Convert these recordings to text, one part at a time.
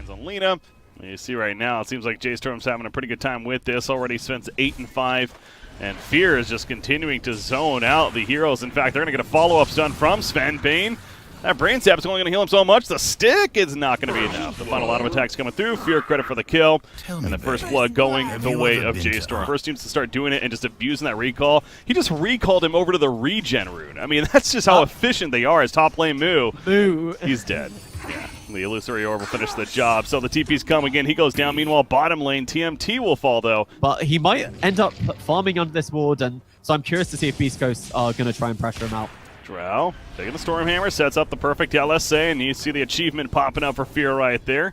backlands on Lina. You see right now, it seems like J-Storm's having a pretty good time with this. Already spends 8 and 5, and Fear is just continuing to zone out the heroes. In fact, they're going to get a follow-up stun from Sven. Bane, that Brain Sap is only going to heal him so much. The stick is not going to be enough. The final lot of attacks coming through. Fear credit for the kill, and the first blood going the way of J-Storm. First teams to start doing it and just abusing that recall. He just recalled him over to the regen rune. I mean, that's just how efficient they are as top lane Moo. He's dead. Yeah. The Illusory Orb will finish the job. So the TP's come again. He goes down. Meanwhile, bottom lane, TMT will fall, though. But he might end up farming under this ward, and so I'm curious to see if BEASTCOAST are going to try and pressure him out. Drow taking the Stormhammer, sets up the perfect LSA, and you see the achievement popping up for Fear right there.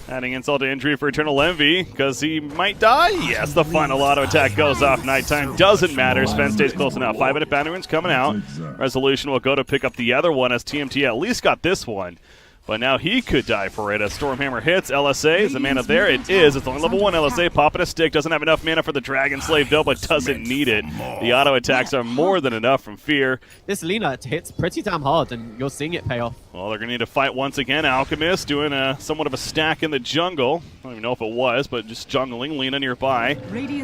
Adding insult to injury for Eternal Envy, because he might die. Yes, the final auto attack goes off. Nighttime doesn't matter. Sven stays close enough. 5-minute bounty rune's coming out. Resolution will go to pick up the other one, as TMT at least got this one. But now he could die for it as Stormhammer hits. LSA is the mana there. It is. It's only level 1 LSA. Popping a stick. Doesn't have enough mana for the Dragon Slave, though, but doesn't need it. The auto attacks are more than enough from Fear. This Lina hits pretty damn hard, and you're seeing it pay off. Well, they're going to need to fight once again. Alchemist doing somewhat of a stack in the jungle. I don't even know if it was, but just jungling. Lina nearby.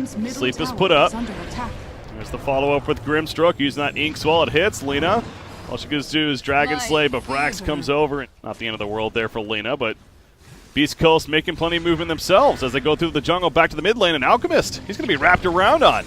Sleep is put up. There's the follow-up with Grimstroke. Using that Ink Swell. It hits. Lina. All she goes to do is Dragon Slay, but Brax comes over. Not the end of the world there for Lina, but BEASTCOAST making plenty of movement themselves as they go through the jungle back to the mid lane. And Alchemist, he's going to be wrapped around on.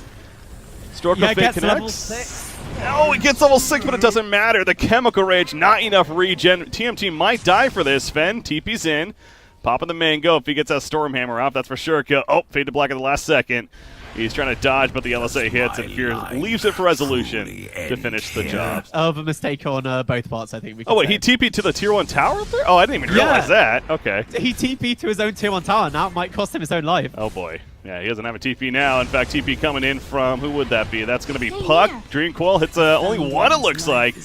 Storko Fate connects. Oh, he gets level 6, but it doesn't matter. The Chemical Rage, not enough regen. TMT might die for this. Sven, TP's in. Popping the mango if he gets that Stormhammer off, that's for sure. Oh, fade to black at the last second. He's trying to dodge, but the LSA hits, and Fear leaves it for Resolution to finish the job. Of a mistake on both parts, I think we can Oh, wait, he TP'd to the Tier 1 tower up there? Oh, I didn't even realize that. Okay. He TP'd to his own Tier 1 tower. Now it might cost him his own life. Oh, boy. Yeah, he doesn't have a TP now. In fact, TP coming in from, who would that be? That's going to be Puck. Dreamcoil hits only one, it looks like.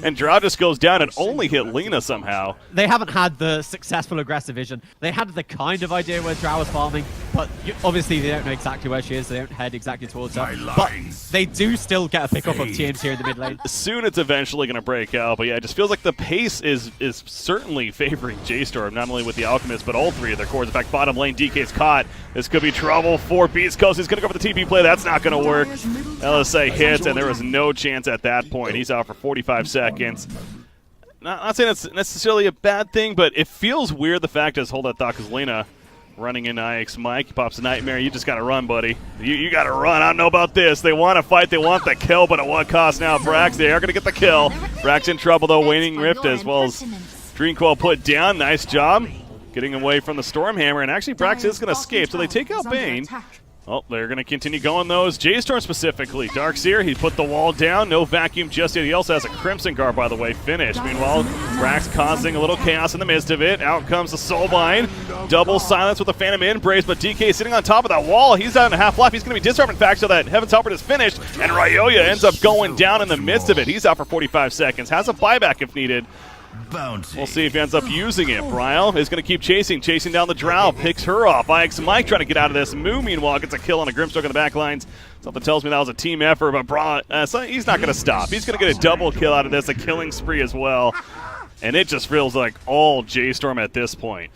And Drow just goes down and only hit Lina somehow. They haven't had the successful aggressive vision. They had the kind of idea where Drow was farming, but obviously they don't know exactly where she is. They don't head exactly towards her. But they do still get a pick off of TMT in the mid lane. Soon it's eventually going to break out, but yeah, it just feels like the pace is certainly favoring J-Storm, not only with the Alchemist, but all three of their cores. In fact, bottom lane, DK's caught. This could be trouble for BEASTCOAST. He's going to go for the TP play. That's not going to work. LSA hits, and there was no chance at that point. He's out for 45 seconds. Not saying it's necessarily a bad thing, but it feels weird, the fact is, hold that thought, because Lina running into IX Mike. He pops a Nightmare. You just got to run, buddy. You got to run. I don't know about this. They want to fight. They want the kill, but at what cost now? Brax, they are going to get the kill. Brax in trouble, though. Waning Rift as well as Dreamcoil put down. Nice job getting away from the Stormhammer, and actually Brax is going to escape, so they take out Bane. Oh, they're going to continue going, those. J-Storm specifically. Darkseer, he put the wall down. No vacuum just yet. He also has a Crimson Guard, by the way, finished. Meanwhile, Brax causing a little chaos in the midst of it. Out comes the Soulbind. Double silence with the Phantom Embrace, but DK sitting on top of that wall. He's down to half life. He's going to be disarmed, in fact, so that Heaven's Helper is finished. And Ryoya ends up going down in the midst of it. He's out for 45 seconds. Has a buyback if needed. We'll see if he ends up using it. Bryle is going to keep chasing down the Drow, picks her off. IX Mike trying to get out of this. Moo, meanwhile, gets a kill on a Grimstroke in the back lines. Something tells me that was a team effort, but Bryle, he's not going to stop. He's going to get a double kill out of this, a killing spree as well. And it just feels like all J-Storm at this point.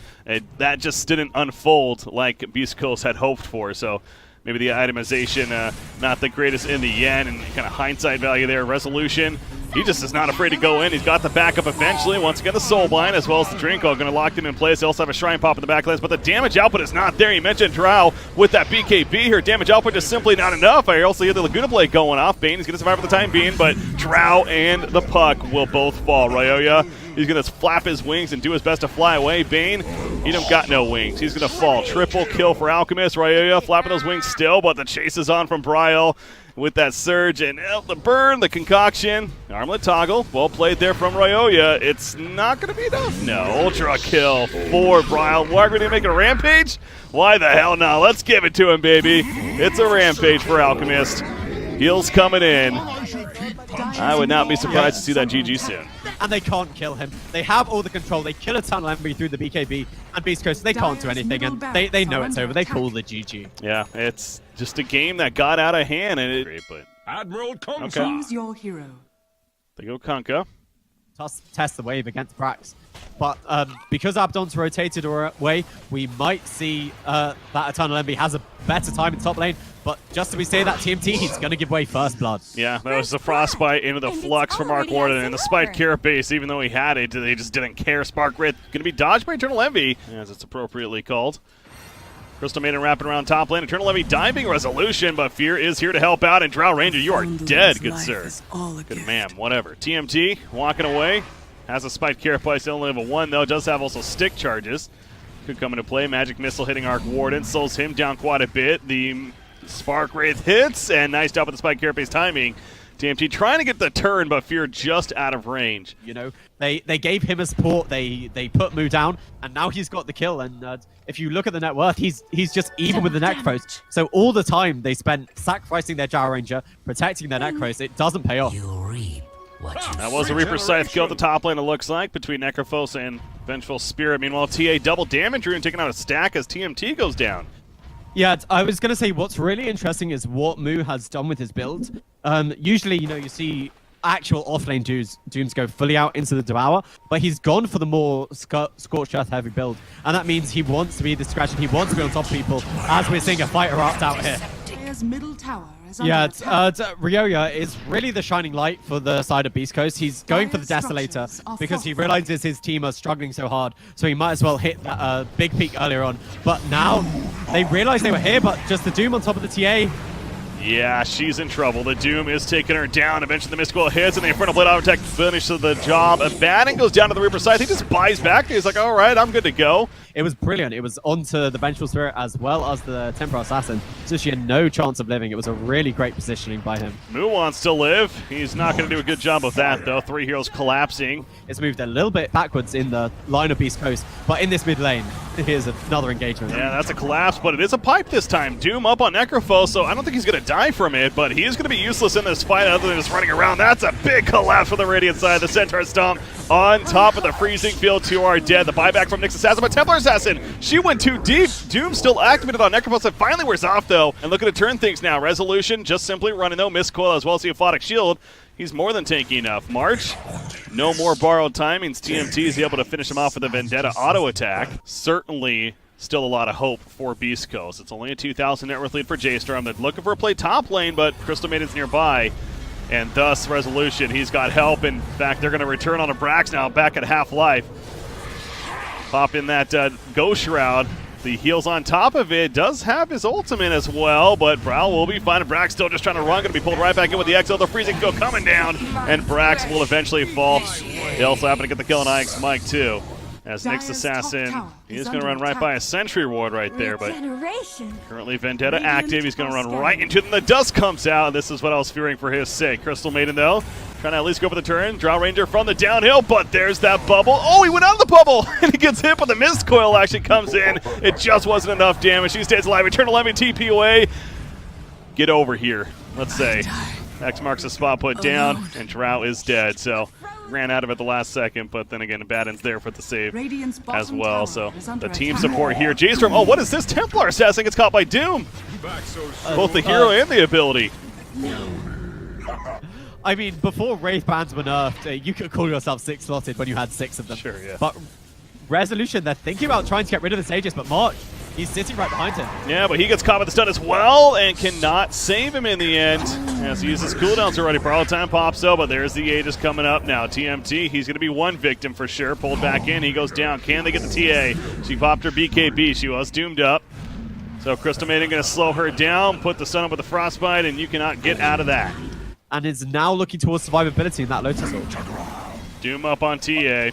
That just didn't unfold like BEASTCOAST had hoped for, so maybe the itemization not the greatest in the end, and kind of hindsight value there. Resolution, he just is not afraid to go in. He's got the backup eventually. Once again, the Soulbind as well as the Drinko going to lock them in place. They also have a Shrine Pop in the backlands, but the damage output is not there. You mentioned Drow with that BKB. Her damage output is simply not enough. I also hear the Laguna Blade going off. Bane is going to survive for the time being, but Drow and the Puck will both fall. Ryoya, he's going to flap his wings and do his best to fly away. Bane, he don't got no wings. He's going to fall. Triple kill for Alchemist. Ryoya flapping those wings still, but the chase is on from Bryle with that surge and the burn, the concoction. Armlet toggle, well played there from Ryoya. It's not going to be enough. No, ultra kill for Bryle. Why are we going to make it a rampage? Why the hell not? Let's give it to him, baby. It's a rampage for Alchemist. Heals coming in. I would not be surprised to see that GG soon. And they can't kill him. They have all the control. They kill Eternal Envy through the BKB, and BEASTCOAST, they can't do anything, and they know it's over. They call the GG. Yeah, it's just a game that got out of hand, and it. But Admiral Conka. Choose your hero. They go Conka. Test the wave against Brax. But because Abdon's rotated away, we might see that Eternal Envy has a better time in top lane. But just to be say that TMT, he's going to give away first blood. Yeah, that was the Frostbite into the Flux from Mark Warden. And the Spike Carapace, even though he had it, they just didn't care. Spark Wraith going to be dodged by Eternal Envy, as it's appropriately called. Crystal Maiden wrapping around top lane. Eternal Envy diving Resolution, but Fear is here to help out. And Drow Ranger, you are dead, good sir. Good man, whatever. TMT walking away. Has a Spike Carapace, only level 1 though. Does have also stick charges. Could come into play. Magic Missile hitting Arc Warden. Slows him down quite a bit. The Spark Wraith hits, and nice job with the Spike Carapace timing. TMT trying to get the turn, but Fear just out of range. You know, they gave him a support, they put Mu down, and now he's got the kill. And if you look at the net worth, he's just even with the Necros. So all the time they spent sacrificing their Drow Ranger, protecting their Necros, it doesn't pay off. That was a Reaper Scythe kill at the top lane, it looks like, between Necrophos and Vengeful Spirit. Meanwhile, TA double damage room taking out a stack as TMT goes down. Yeah, I was going to say what's really interesting is what Mu has done with his build. Usually, you know, you see actual offlane Dooms go fully out into the Devour, but he's gone for the more Scorched Earth heavy build. And that means he wants to be the scratch and he wants to be on top of people, as we're seeing a fighter opt out here. Middle tower is yeah, Ryoya is really the shining light for the side of Beast Coast. He's going for the Desolator because he realizes his team are struggling so hard, so he might as well hit that big peak earlier on. But now they realize they were here, but just the Doom on top of the TA. Yeah, she's in trouble. The Doom is taking her down. Eventually the Mystical hits, and the Infernal Blade Auto Attack finishes the job. Abaddon goes down to the Reaper side. He just buys back. He's like, all right, I'm good to go. It was brilliant. It was onto the Vengeful Spirit as well as the Temporal Assassin. So she had no chance of living. It was a really great positioning by him. Mu wants to live. He's not going to do a good job of that, though. 3 heroes collapsing. It's moved a little bit backwards in the line of Beast Coast, but in this mid lane, here's another engagement. Yeah, that's a collapse, but it is a pipe this time. Doom up on Necrophos, so I don't think he's going to die from it, but he is going to be useless in this fight other than just running around. That's a big collapse for the Radiant side. The Centaur Stomp on top of the freezing field to our dead. The buyback from Nyx Assassin, but Templar Assassin, she went too deep. Doom still activated on Necrophos. It finally wears off, though. And looking to turn things now. Resolution just simply running, though. Mist Coil as well as the Aphotic Shield. He's more than tanky enough. March, no more borrowed timings. TMT is able to finish him off with a Vendetta auto attack. Certainly still a lot of hope for Beast Coast. It's only a 2,000 net worth lead for J-Storm. They're looking for a play top lane, but Crystal Maiden's nearby. And thus, Resolution, he's got help. In fact, they're going to return on a Brax now back at half-life. Pop in that Ghost Shroud. The heals on top of it. Does have his ultimate as well, but Brow will be fine. Brax still just trying to run. Going to be pulled right back in with the XL. The freezing field coming down, and Brax will eventually fall. He also happened to get the kill on Ike's Mike, too. As Nyx Assassin, he is going to run right by a Sentry Ward right there, but currently Vendetta active. He's going to run right into them. The dust comes out. This is what I was fearing for his sake. Crystal Maiden, though, trying to at least go for the turn. Drow Ranger from the downhill, but there's that bubble. Oh, he went out of the bubble, and he gets hit, but the Mist Coil actually comes in. It just wasn't enough damage. He stays alive. Eternal Envy TP away. Get over here, let's say. X marks the spot put down, and Drow is dead, so ran out of it the last second, but then again, Abaddon's there for the save as well. So the team support here. J-Storm, oh, what is this? Templar Assassin gets caught by Doom. Both the hero and the ability. I mean, before Wraith Bands were nerfed, you could call yourself 6-slotted when you had 6 of them. Sure, yeah. But Resolution, they're thinking about trying to get rid of the Sages, but March, he's sitting right behind him. Yeah, but he gets caught with the stun as well and cannot save him in the end as he uses cooldowns already. Borrowed time pops though, but there's the Aegis coming up now. TMT, he's going to be one victim for sure. Pulled back in, he goes down. Can they get the TA? She popped her BKB. She was doomed up. So Crystal Maiden going to slow her down, put the stun up with the Frostbite, and you cannot get out of that. And is now looking towards survivability in that Lotus ult. Doom up on TA.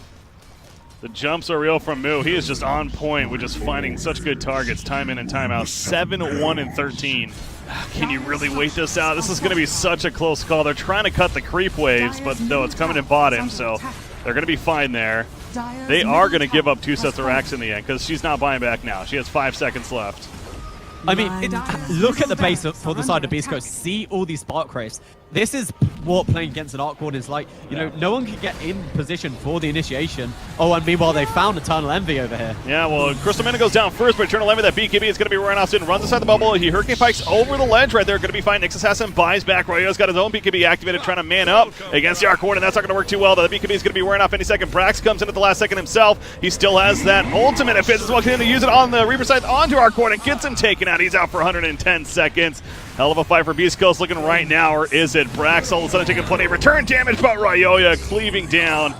The jumps are real from Mu. He is just on point with just finding such good targets time in and time out. 7-1 and 13. Can you really wait this out? This is going to be such a close call. They're trying to cut the creep waves, but no, it's coming in bottom, so they're going to be fine there. They are going to give up 2 sets of racks in the end because she's not buying back now. She has 5 seconds left. I mean, look at the base for the side of Beast Coast. See all these spark rays. This is what playing against an Arc Warden is like. You know, no one can get in position for the initiation. Oh, and meanwhile, they found Eternal Envy over here. Yeah, well, Crystal Mana goes down first, but Eternal Envy, that BKB is going to be running off soon. Runs inside the bubble. He Hurricane Pikes over the ledge right there. Going to be fine. Nyx Assassin buys back. Royo's got his own BKB activated, trying to man up against the Arc Warden. That's not going to work too well. The BKB is going to be wearing off any second. Brax comes in at the last second himself. He still has that ultimate. If Fizz is walking in to use it on the Reaper side onto Arc Warden, gets him taken out. He's out for 110 seconds. Hell of a fight for Beast Coast looking right now, or is it? Brax all of a sudden taking plenty of return damage, but Ryoya cleaving down.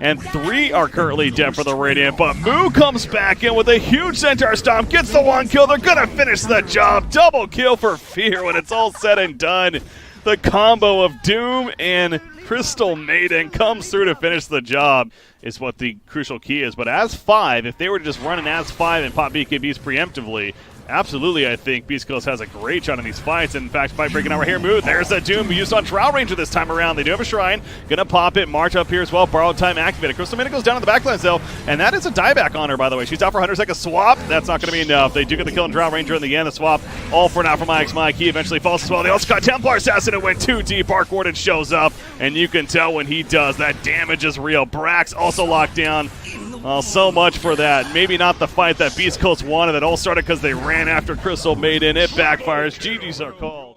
And 3 are currently dead for the Radiant, but Moo comes back in with a huge Centaur Stomp, gets the 1 kill. They're going to finish the job. Double kill for Fear when it's all said and done. The combo of Doom and Crystal Maiden comes through to finish the job is what the crucial key is. But as 5, if they were to just run an as 5 and pop BKBs preemptively, absolutely, I think Beast Coast has a great shot in these fights. And in fact, fight breaking out right here, Moo. There's the Doom used on Drow Ranger this time around. They do have a Shrine. Gonna pop it. March up here as well. Borrowed time activated. Crystal Maiden goes down on the backlines though, and that is a dieback on her, by the way. She's out for 100 seconds. Swap. That's not gonna be enough. They do get the kill on Drow Ranger in the end. The swap all for now from Ix Mike. He eventually falls as well. They also got Templar Assassin. It went too deep. Arc Warden shows up, and you can tell when he does, that damage is real. Brax also locked down. Well, so much for that. Maybe not the fight that Beast Coast wanted. It all started because they ran after Crystal Maiden. It backfires. GG's our call.